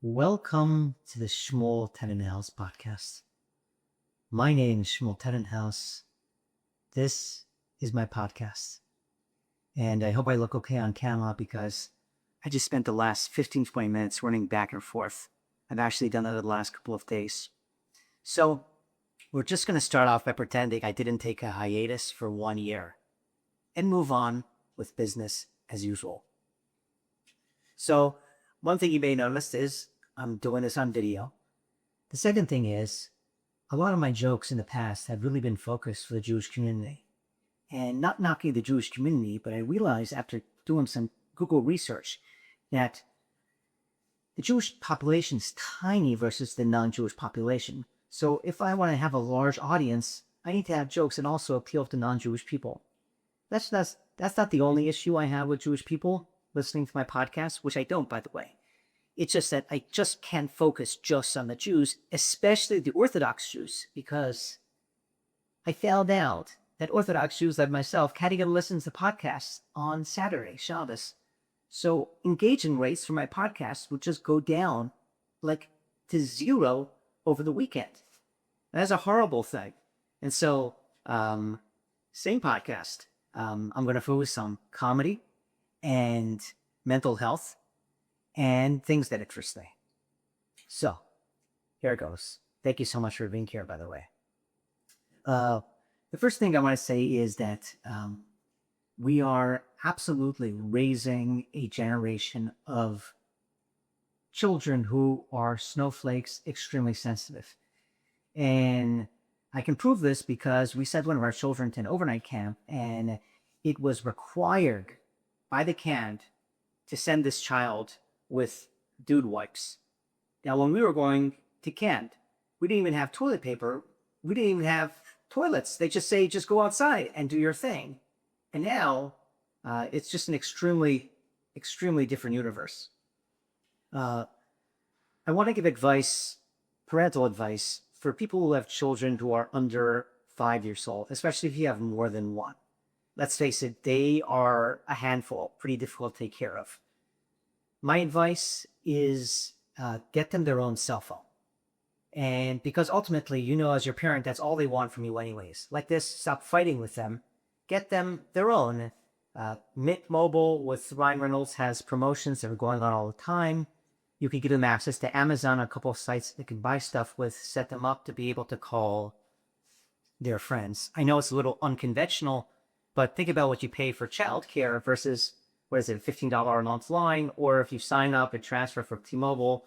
Welcome to the Shmuel Tennenhaus podcast. My name is Shmuel Tennenhaus. This is my podcast. And I hope I look okay on camera because I just spent the last 15-20 minutes running back and forth. I've actually done that the last couple of days. So we're just going to start off by pretending I didn't take a hiatus for 1 year and move on with business as usual. So one thing you may notice is I'm doing this on video. The second thing is a lot of my jokes in the past have really been focused for the Jewish community. And not knocking the Jewish community, but I realized after doing some Google research that the Jewish population is tiny versus the non-Jewish population. So if I want to have a large audience, I need to have jokes that also appeal to non-Jewish people. That's not the only issue I have with Jewish people listening to my podcast, which I don't, by the way. It's just that I just can't focus just on the Jews, especially the Orthodox Jews, because I found out that Orthodox Jews like myself can't even listen to podcasts on Saturday, Shabbos. So engagement rates for my podcast would just go down like to zero over the weekend. That's a horrible thing. And so, same podcast. I'm going to focus on comedy and mental health and things that interest me. So, here it goes. Thank you so much for being here, by the way. The first thing I want to say is that we are absolutely raising a generation of children who are snowflakes, extremely sensitive. And I can prove this because we sent one of our children to an overnight camp, and it was required by the camp to send this child with dude wipes. Now, when we were going to camp, we didn't even have toilet paper. We didn't even have toilets. They just say, just go outside and do your thing. And now it's just an extremely, extremely different universe. I want to give advice, parental advice, for people who have children who are under 5 years old, especially if you have more than one. Let's face it, they are a handful, pretty difficult to take care of. My advice is get them their own cell phone. And because ultimately, as your parent, that's all they want from you anyways. Like this, stop fighting with them. Get them their own. Mint Mobile with Ryan Reynolds has promotions that are going on all the time. You can give them access to Amazon, a couple of sites they can buy stuff with, set them up to be able to call their friends. I know it's a little unconventional, but think about what you pay for childcare versus, what is it, a $15 a month line, or if you sign up and transfer from T-Mobile,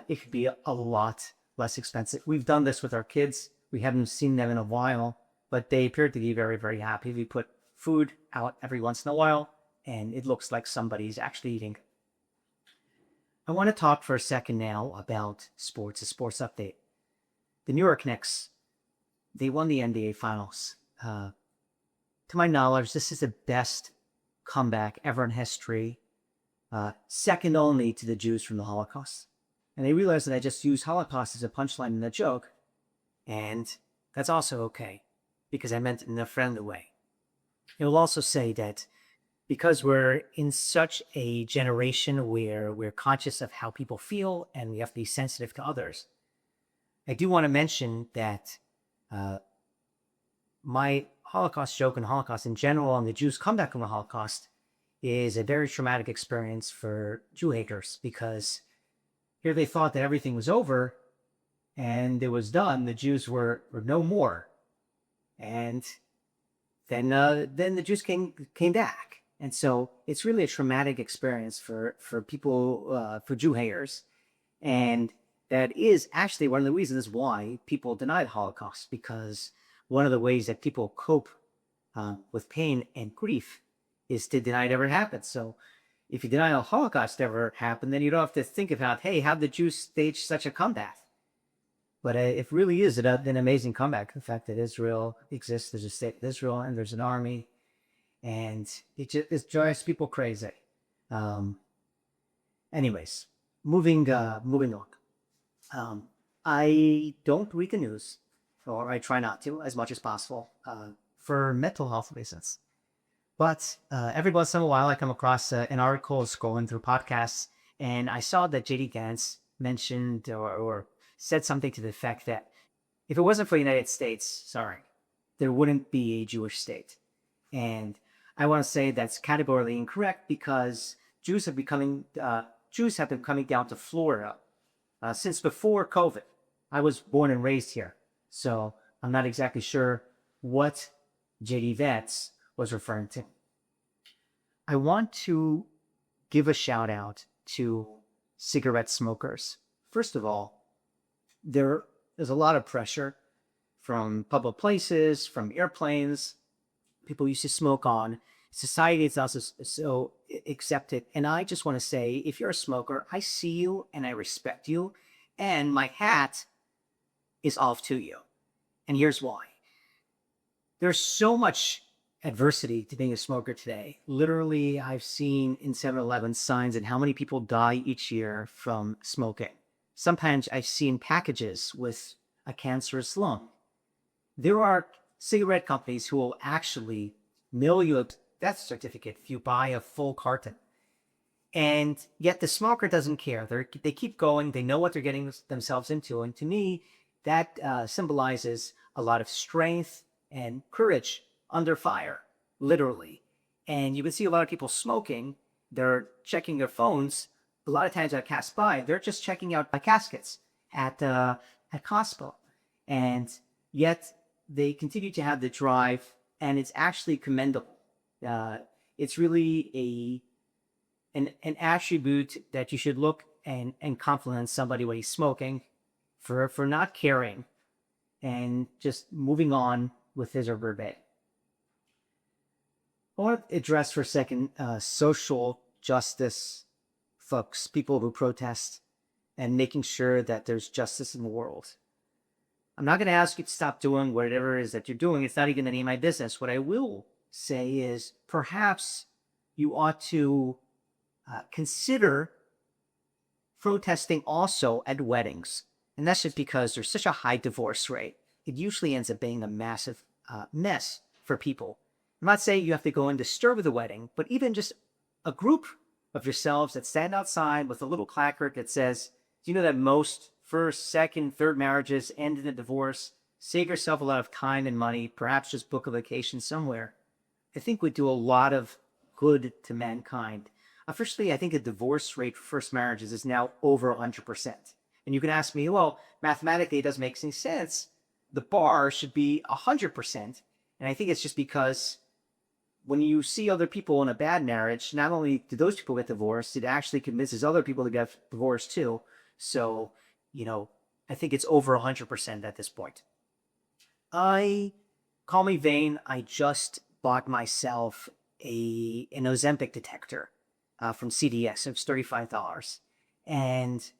it could be a lot less expensive. We've done this with our kids. We haven't seen them in a while, but they appear to be very, very happy. We put food out every once in a while, and it looks like somebody's actually eating. I want to talk for a second now about sports, a sports update. The New York Knicks, they won the NBA Finals. To my knowledge, this is the best comeback ever in history, second only to the Jews from the Holocaust. And they realized that I just used Holocaust as a punchline in a joke, and that's also okay, because I meant it in a friendly way. It will also say that because we're in such a generation where we're conscious of how people feel and we have to be sensitive to others, I do want to mention that my Holocaust joke and Holocaust in general and the Jews' comeback from the Holocaust is a very traumatic experience for Jew haters, because here they thought that everything was over and it was done. The Jews were no more. And then the Jews came back. And so it's really a traumatic experience for people, for Jew haters. And that is actually one of the reasons why people deny the Holocaust, because one of the ways that people cope with pain and grief is to deny it ever happened. So if you deny the Holocaust ever happened, then you don't have to think about, hey, how did the Jews stage such a comeback? But it really is an amazing comeback. The fact that Israel exists, there's a state of Israel, and there's an army, and it drives people crazy. Anyways, moving on. I don't read the news, or I try not to as much as possible, for mental health reasons. But every once in a while, I come across an article scrolling through podcasts, and I saw that JD Vance mentioned or said something to the effect that if it wasn't for the United States, sorry, there wouldn't be a Jewish state. And I want to say that's categorically incorrect because Jews have been coming down to Florida since before COVID. I was born and raised here, so I'm not exactly sure what JD Vance was referring to. I want to give a shout out to cigarette smokers. First of all, there's a lot of pressure from public places, from airplanes. People used to smoke on. Society is also so accepted. And I just want to say, if you're a smoker, I see you and I respect you. And my hat is off to you. And here's why. There's so much adversity to being a smoker today. Literally, I've seen in 7-Eleven signs and how many people die each year from smoking. Sometimes I've seen packages with a cancerous lung. There are cigarette companies who will actually mail you a death certificate if you buy a full carton. And yet the smoker doesn't care. They keep going. They know what they're getting themselves into. And to me, that symbolizes a lot of strength and courage under fire, literally. And you can see a lot of people smoking. They're checking their phones. A lot of times I pass by, they're just checking out caskets at Costco. And yet they continue to have the drive, and it's actually commendable. It's really an attribute that you should look and compliment somebody when he's smoking for not caring and just moving on with his or her day. I want to address for a second social justice folks, people who protest and making sure that there's justice in the world. I'm not going to ask you to stop doing whatever it is that you're doing. It's not even any of my business. What I will say is perhaps you ought to consider protesting also at weddings. And that's just because there's such a high divorce rate. It usually ends up being a massive mess for people. I'm not saying you have to go and disturb the wedding, but even just a group of yourselves that stand outside with a little placard that says, do you know that most first, second, third marriages end in a divorce? Save yourself a lot of time and money, perhaps just book a vacation somewhere. I think would do a lot of good to mankind. Officially, I think the divorce rate for first marriages is now over 100%. And you can ask me, well, mathematically, it doesn't make any sense. The bar should be 100%. And I think it's just because when you see other people in a bad marriage, not only do those people get divorced, it actually convinces other people to get divorced too. So, I think it's over 100% at this point. Call me vain. I just bought myself an Ozempic detector from CDS. It's $35. And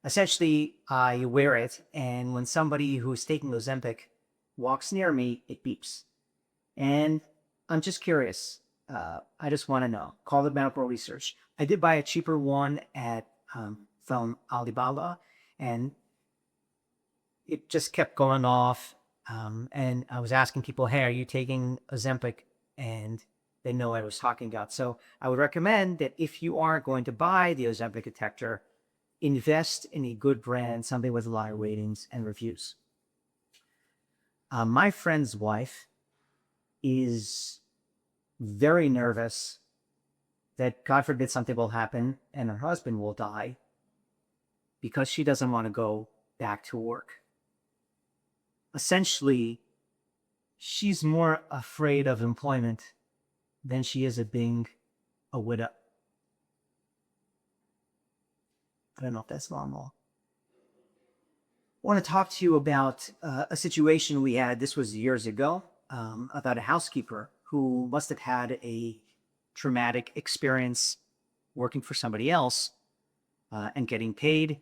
essentially, I wear it. And when somebody who's taking Ozempic walks near me, it beeps. And I'm just curious. I just want to know. Call the medical research. I did buy a cheaper one from Alibaba, and it just kept going off. And I was asking people, hey, are you taking Ozempic? And they know what I was talking about. So I would recommend that if you are going to buy the Ozempic detector, invest in a good brand, something with a lot of ratings and reviews. My friend's wife is very nervous that God forbid something will happen and her husband will die because she doesn't want to go back to work. Essentially, she's more afraid of employment than she is of being a widow. I don't know if that's normal. I want to talk to you about a situation we had. This was years ago, about a housekeeper who must have had a traumatic experience working for somebody else and getting paid.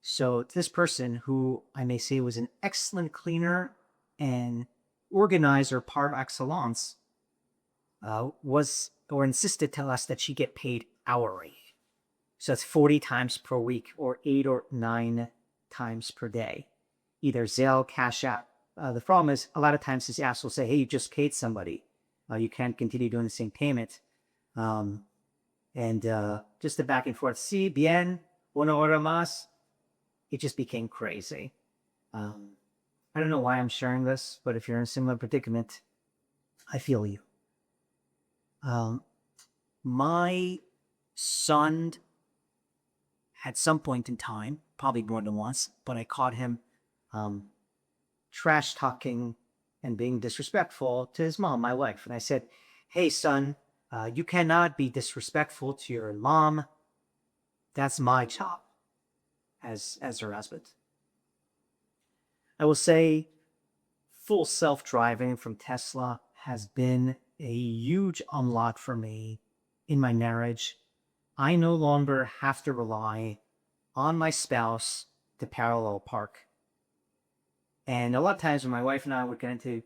So this person, who I may say was an excellent cleaner and organizer par excellence, insisted to tell us that she get paid hourly. So that's 40 times per week or 8 or 9 times per day, either Zelle, Cash App. The problem is a lot of times this ass will say, hey, you just paid somebody. You can't continue doing the same payment. Just the back and forth. Si, bien, una hora más. it just became crazy. I don't know why I'm sharing this, but if you're in a similar predicament, I feel you. My son, at some point in time, probably more than once, but I caught him trash talking and being disrespectful to his mom, my wife. And I said, "Hey, son, you cannot be disrespectful to your mom. That's my job as her husband." I will say full self-driving from Tesla has been a huge unlock for me in my marriage. I no longer have to rely on my spouse to parallel park. And a lot of times when my wife and I would get into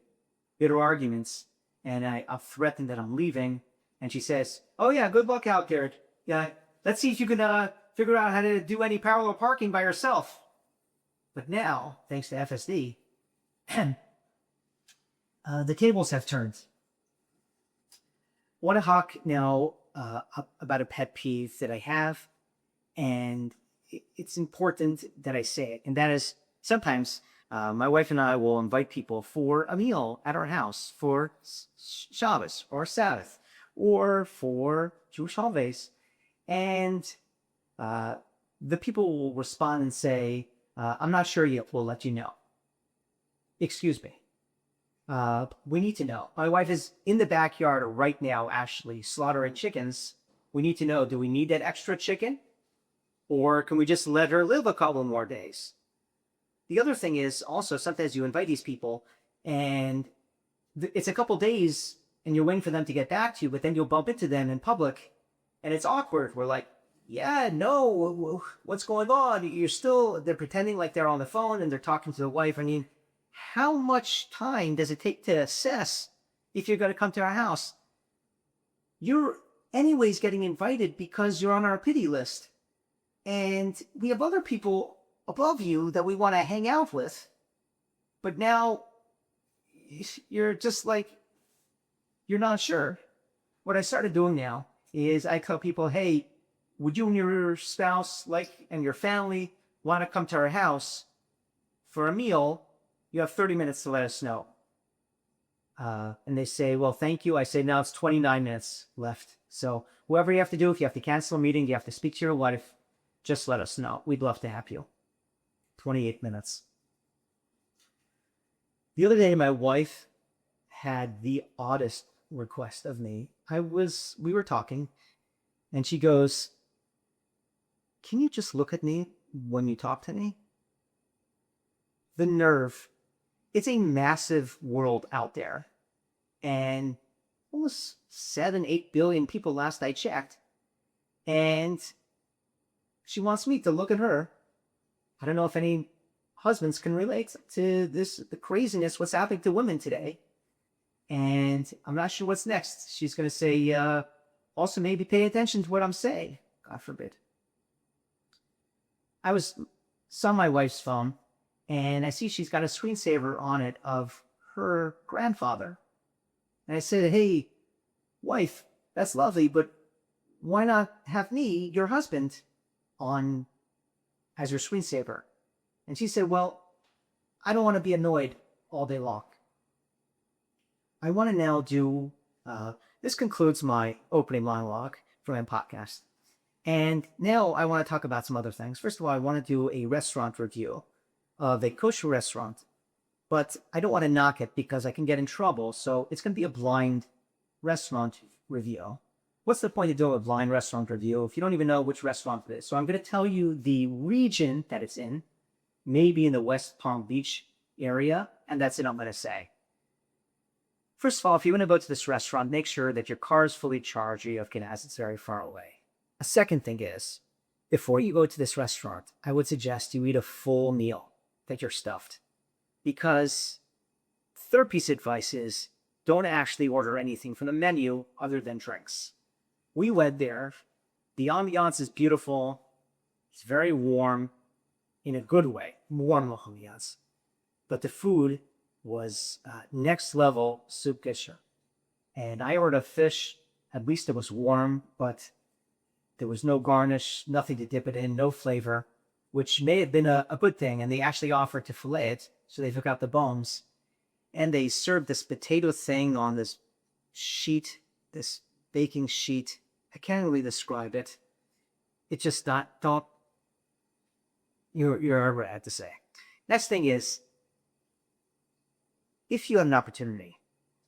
bitter arguments and I'll threaten that I'm leaving, and she says, "Oh yeah, good luck out there. Yeah, let's see if you can figure out how to do any parallel parking by yourself." But now, thanks to FSD, the tables have turned. I want to talk now about a pet peeve that I have, and it's important that I say it, and that is sometimes my wife and I will invite people for a meal at our house for Shabbos or Sabbath or for Jewish holidays, and the people will respond and say, "I'm not sure yet, we'll let you know." Excuse me. We need to know. My wife is in the backyard right now, actually slaughtering chickens. We need to know, do we need that extra chicken? Or can we just let her live a couple more days? The other thing is also sometimes you invite these people and it's a couple days and you're waiting for them to get back to you, but then you'll bump into them in public and it's awkward. We're like, "Yeah, no, what's going on?" They're pretending like they're on the phone and they're talking to the wife. I mean, how much time does it take to assess if you're going to come to our house? You're anyways getting invited because you're on our pity list. And we have other people above you that we want to hang out with. But now you're just like, you're not sure. What I started doing now is I tell people, "Hey, would you and your spouse and your family want to come to our house for a meal? You have 30 minutes to let us know." And they say, "Well, thank you." I say, "Now it's 29 minutes left. So whoever you have to do, if you have to cancel a meeting, you have to speak to your wife, just let us know. We'd love to have you." 28 minutes. The other day, my wife had the oddest request of me. We were talking, and she goes, "Can you just look at me when you talk to me?" The nerve. It's a massive world out there. And almost 7-8 billion people last I checked. And she wants me to look at her. I don't know if any husbands can relate to the craziness, what's happening to women today. And I'm not sure what's next. She's going to say, also maybe pay attention to what I'm saying. God forbid. I saw my wife's phone, and I see she's got a screensaver on it of her grandfather. And I said, "Hey, wife, that's lovely, but why not have me, your husband, on as your screensaver?" And she said, "Well, I don't want to be annoyed all day long." I want to now do, this concludes my opening monologue for my podcast. And now I want to talk about some other things. First of all, I want to do a restaurant review of a kosher restaurant, but I don't want to knock it because I can get in trouble. So it's going to be a blind restaurant review. What's the point of doing a blind restaurant review if you don't even know which restaurant it is? So I'm going to tell you the region that it's in, maybe in the West Palm Beach area, and that's it I'm going to say. First of all, if you want to go to this restaurant, make sure that your car is fully charged or you have gas. It's very far away. A second thing is, before you go to this restaurant, I would suggest you eat a full meal, that you're stuffed. Because third piece of advice is, don't actually order anything from the menu other than drinks. We went there. The ambiance is beautiful. It's very warm in a good way, warm ambiance. But the food was next level soup gesher. And I ordered a fish. At least it was warm, but there was no garnish, nothing to dip it in, no flavor. which may have been a good thing. And they actually offered to fillet it. So they took out the bones and they served this potato thing on this sheet, this baking sheet. I can't really describe it. It's just not, don't, you're ever had to say. Next thing is, if you have an opportunity,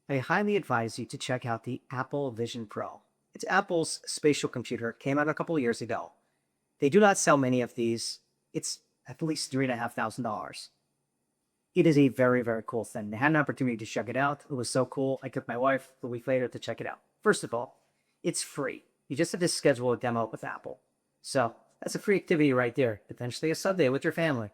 I highly advise you to check out the Apple Vision Pro. It's Apple's spatial computer. It came out a couple of years ago. They do not sell many of these. It's at least $3,500. It is a very, very cool thing. I had an opportunity to check it out. It was so cool. I took my wife a week later to check it out. First of all, it's free. You just have to schedule a demo with Apple. So that's a free activity right there. Potentially a Sunday with your family.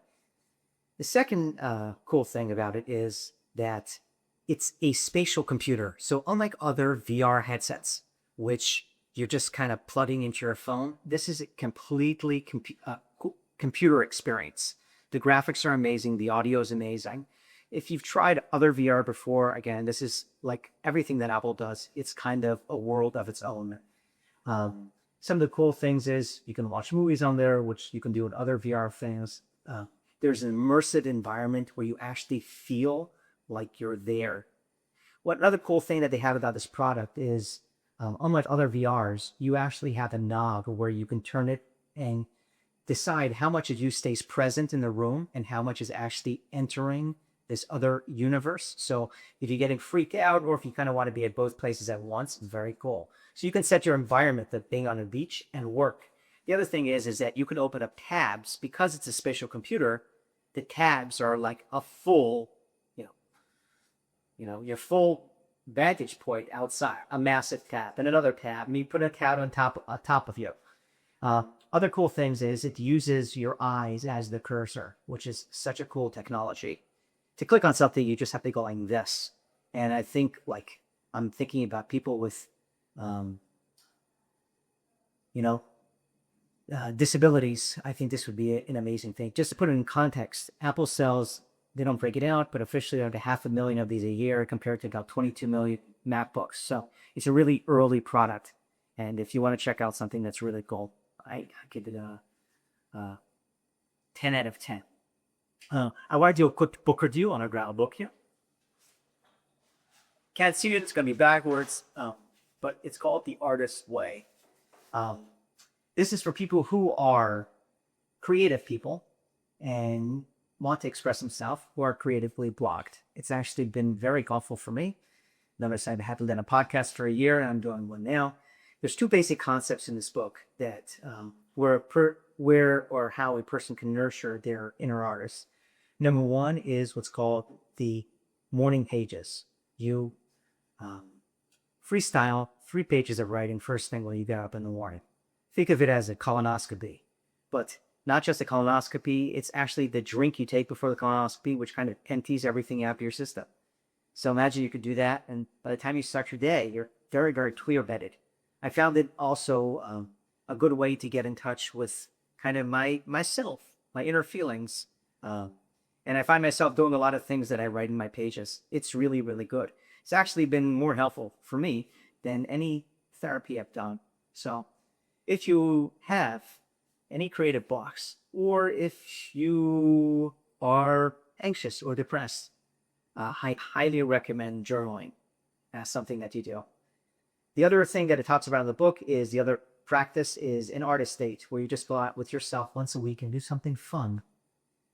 The second cool thing about it is that it's a spatial computer. So unlike other VR headsets, which you're just kind of plugging into your phone, this is a completely computer experience. The graphics are amazing. The audio is amazing. If you've tried other VR before, again, this is like everything that Apple does. It's kind of a world of its own. Some of the cool things is you can watch movies on there, which you can do with other VR things. There's an immersive environment where you actually feel like you're there. What another cool thing that they have about this product is, unlike other VRs, you actually have a knob where you can turn it and decide how much of you stays present in the room and how much is actually entering this other universe. So if you're getting freaked out or if you kind of want to be at both places at once, it's very cool. So you can set your environment to being on a beach and work. The other thing is that you can open up tabs. Because it's a spatial computer, the tabs are like a full, your full vantage point outside, a massive tab and another tab, and you put a tab on top of you. Other cool things is it uses your eyes as the cursor, which is such a cool technology. To click on something, you just have to go like this. And I think I'm thinking about people with, disabilities. I think this would be an amazing thing. Just to put it in context, Apple sells, they don't break it out, but officially over 500,000 of these a year compared to about 22 million MacBooks. So it's a really early product. And if you want to check out something that's really cool, I give it a 10 out of 10. I want to do a quick book review on a ground book here. Can't see it, it's going to be backwards, but it's called The Artist's Way. This is for people who are creative people and want to express themselves, who are creatively blocked. It's actually been very helpful for me. Notice I haven't done a podcast for a year, and I'm doing one now. There's two basic concepts in this book that where or how a person can nurture their inner artist. Number one is what's called the morning pages. You freestyle 3 pages of writing first thing when you get up in the morning. Think of it as a colonoscopy, but not just a colonoscopy. It's actually the drink you take before the colonoscopy, which kind of empties everything out of your system. So imagine you could do that, and by the time you start your day, you're very, very clear-headed. I found it also a good way to get in touch with kind of myself, my inner feelings. And I find myself doing a lot of things that I write in my pages. It's really, really good. It's actually been more helpful for me than any therapy I've done. So if you have any creative blocks, or if you are anxious or depressed, I highly recommend journaling as something that you do. The other thing that it talks about in the book is the other practice is an artist state, where you just go out with yourself once a week and do something fun.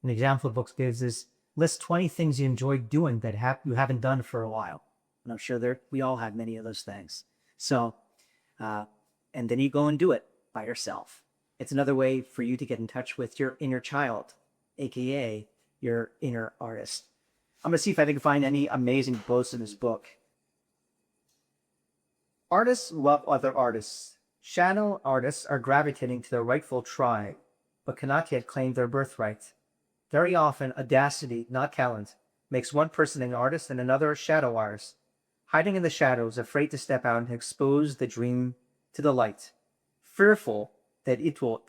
An example the book gives is list 20 things you enjoy doing that you haven't done for a while. And I'm sure we all have many of those things. So, and then you go and do it by yourself. It's another way for you to get in touch with your inner child, aka your inner artist. I'm going to see if I can find any amazing quotes in this book. Artists love other artists. Shadow artists are gravitating to their rightful tribe, but cannot yet claim their birthright. Very often, audacity, not talent, makes one person an artist and another a shadow artist, hiding in the shadows, afraid to step out and expose the dream to the light, fearful that it will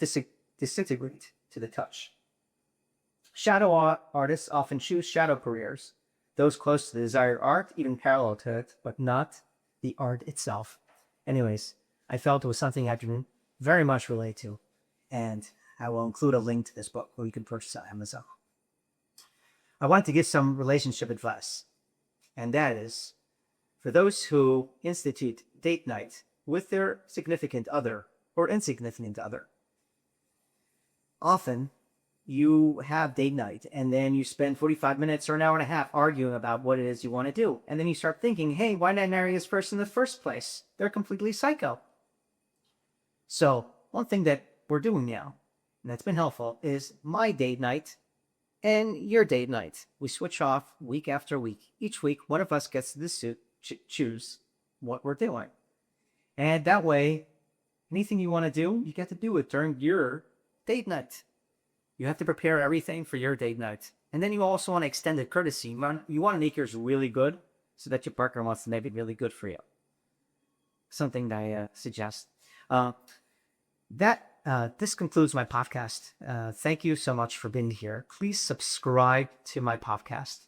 disintegrate to the touch. Shadow artists often choose shadow careers, those close to the desired art, even parallel to it, but not the art itself. Anyways, I felt it was something I can very much relate to. And I will include a link to this book where you can purchase it on Amazon. I want to give some relationship advice, and that is for those who institute date night with their significant other or insignificant other. Often, you have date night and then you spend 45 minutes or an hour and a half arguing about what it is you want to do. And then you start thinking, hey, why did I marry this person in the first place? They're completely psycho. So one thing that we're doing now, and that's been helpful, is my date night and your date night. We switch off week after week. Each week, one of us gets to choose what we're doing. And that way, anything you want to do, you get to do it during your date night. You have to prepare everything for your date night. And then you also want to extend the courtesy. You want to make yours really good so that your partner wants to make it really good for you. Something that I suggest. This concludes my podcast. Thank you so much for being here. Please subscribe to my podcast.